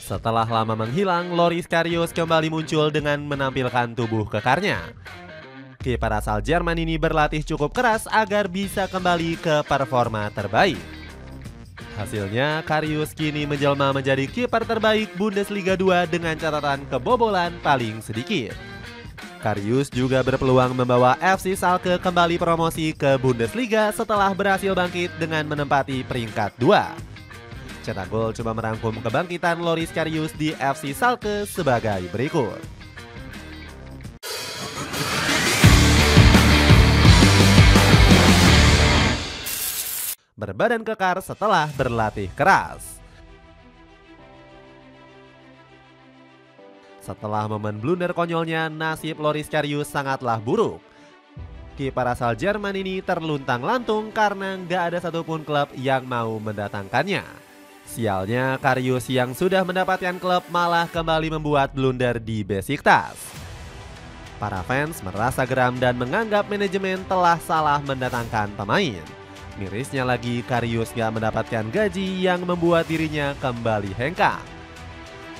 Setelah lama menghilang, Loris Karius kembali muncul dengan menampilkan tubuh kekarnya. Kiper asal Jerman ini berlatih cukup keras agar bisa kembali ke performa terbaik. Hasilnya, Karius kini menjelma menjadi kiper terbaik Bundesliga 2 dengan catatan kebobolan paling sedikit. Karius juga berpeluang membawa FC Schalke kembali promosi ke Bundesliga setelah berhasil bangkit dengan menempati peringkat 2. Cetak gol coba merangkum kebangkitan Loris Karius di FC Schalke sebagai berikut. Berbadan kekar setelah berlatih keras. Setelah momen blunder konyolnya, nasib Loris Karius sangatlah buruk. Kiper asal Jerman ini terluntang-lantung karena nggak ada satupun klub yang mau mendatangkannya. Sialnya, Karius yang sudah mendapatkan klub malah kembali membuat blunder di Besiktas. Para fans merasa geram dan menganggap manajemen telah salah mendatangkan pemain. Mirisnya lagi, Karius gak mendapatkan gaji yang membuat dirinya kembali hengkang.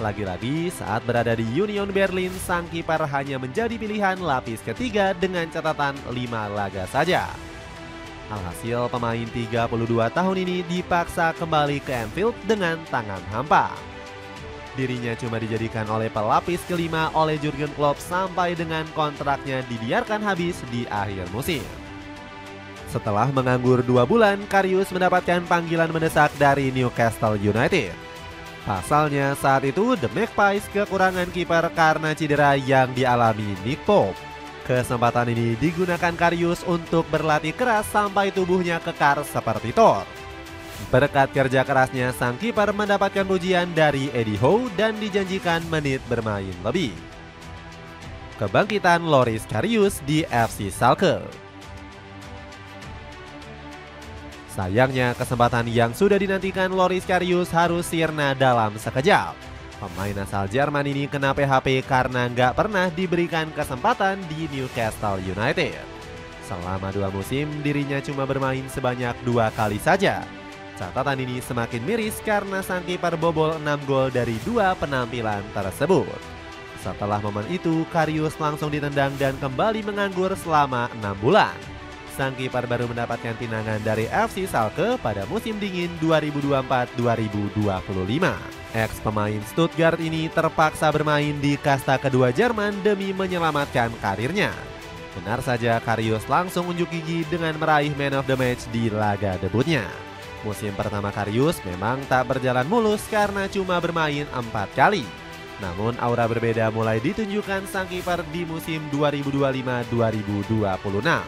Lagi-lagi saat berada di Union Berlin, sang kiper hanya menjadi pilihan lapis ketiga dengan catatan 5 laga saja. Alhasil pemain 32 tahun ini dipaksa kembali ke Anfield dengan tangan hampa. Dirinya cuma dijadikan oleh pelapis kelima oleh Jurgen Klopp sampai dengan kontraknya dibiarkan habis di akhir musim. Setelah menganggur 2 bulan, Karius mendapatkan panggilan mendesak dari Newcastle United. Pasalnya saat itu The Magpies kekurangan kiper karena cedera yang dialami Nick Pope. Kesempatan ini digunakan Karius untuk berlatih keras sampai tubuhnya kekar seperti Thor. Berkat kerja kerasnya, sang kiper mendapatkan pujian dari Eddie Howe dan dijanjikan menit bermain lebih. Kebangkitan Loris Karius di FC Schalke. Sayangnya, kesempatan yang sudah dinantikan Loris Karius harus sirna dalam sekejap. Pemain asal Jerman ini kena PHP karena nggak pernah diberikan kesempatan di Newcastle United. Selama 2 musim, dirinya cuma bermain sebanyak 2 kali saja. Catatan ini semakin miris karena sang kiper bobol 6 gol dari 2 penampilan tersebut. Setelah momen itu, Karius langsung ditendang dan kembali menganggur selama 6 bulan. Sang kiper baru mendapatkan pinangan dari FC Schalke pada musim dingin 2024-2025. Ex pemain Stuttgart ini terpaksa bermain di kasta kedua Jerman demi menyelamatkan karirnya. Benar saja, Karius langsung unjuk gigi dengan meraih Man of the Match di laga debutnya. Musim pertama Karius memang tak berjalan mulus karena cuma bermain 4 kali. Namun aura berbeda mulai ditunjukkan sang kiper di musim 2025-2026.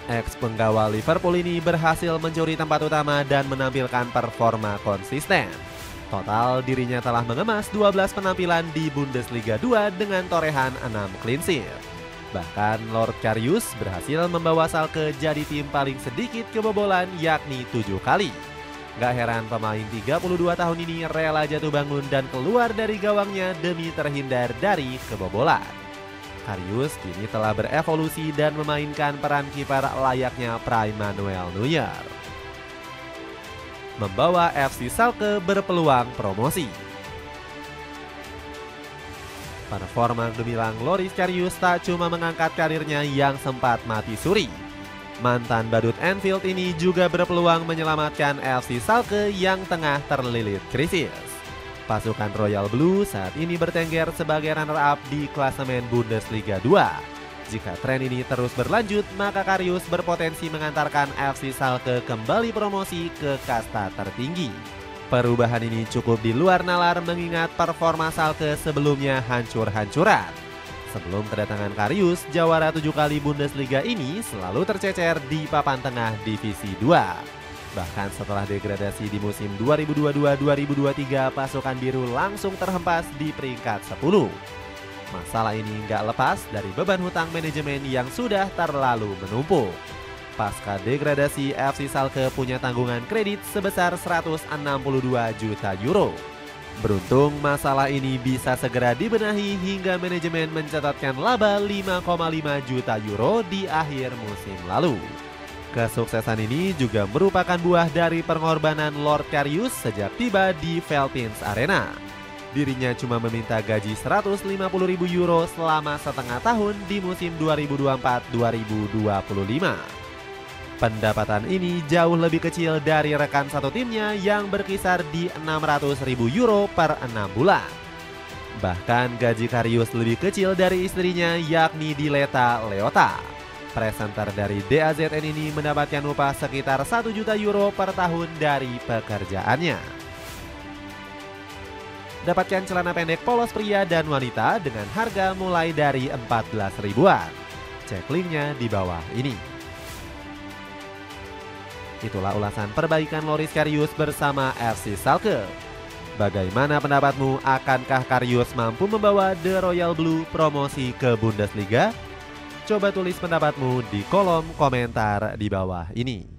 Ex penggawa Liverpool ini berhasil mencuri tempat utama dan menampilkan performa konsisten. Total dirinya telah mengemas 12 penampilan di Bundesliga 2 dengan torehan 6 clean sheet. Bahkan Lord Karius berhasil membawa Schalke jadi tim paling sedikit kebobolan, yakni 7 kali. Gak heran pemain 32 tahun ini rela jatuh bangun dan keluar dari gawangnya demi terhindar dari kebobolan. Karius kini telah berevolusi dan memainkan peran kiper layaknya Prime Manuel Neuer. Membawa FC Schalke berpeluang promosi. Performa gemilang Loris Karius tak cuma mengangkat karirnya yang sempat mati suri. Mantan badut Anfield ini juga berpeluang menyelamatkan FC Schalke yang tengah terlilit krisis. Pasukan Royal Blue saat ini bertengger sebagai runner-up di klasemen Bundesliga 2. Jika tren ini terus berlanjut, maka Karius berpotensi mengantarkan FC Schalke kembali promosi ke kasta tertinggi. Perubahan ini cukup di luar nalar mengingat performa Schalke sebelumnya hancur-hancuran. Sebelum kedatangan Karius, jawara 7 kali Bundesliga ini selalu tercecer di papan tengah Divisi 2. Bahkan setelah degradasi di musim 2022-2023, pasukan biru langsung terhempas di peringkat 10. Masalah ini nggak lepas dari beban hutang manajemen yang sudah terlalu menumpuk. Pasca degradasi, FC Schalke punya tanggungan kredit sebesar 162 juta euro. Beruntung masalah ini bisa segera dibenahi hingga manajemen mencatatkan laba 5,5 juta euro di akhir musim lalu. Kesuksesan ini juga merupakan buah dari pengorbanan Lord Karius sejak tiba di Veltins Arena. Dirinya cuma meminta gaji 150.000 euro selama setengah tahun di musim 2024-2025. Pendapatan ini jauh lebih kecil dari rekan satu timnya yang berkisar di 600.000 euro per 6 bulan. Bahkan gaji Karius lebih kecil dari istrinya yakni Dileta Leota. Presenter dari DAZN ini mendapatkan upah sekitar 1 juta euro per tahun dari pekerjaannya. Dapatkan celana pendek polos pria dan wanita dengan harga mulai dari 14 ribuan. Cek linknya di bawah ini. Itulah ulasan perbaikan Loris Karius bersama FC Schalke. Bagaimana pendapatmu? Akankah Karius mampu membawa The Royal Blue promosi ke Bundesliga? Coba tulis pendapatmu di kolom komentar di bawah ini.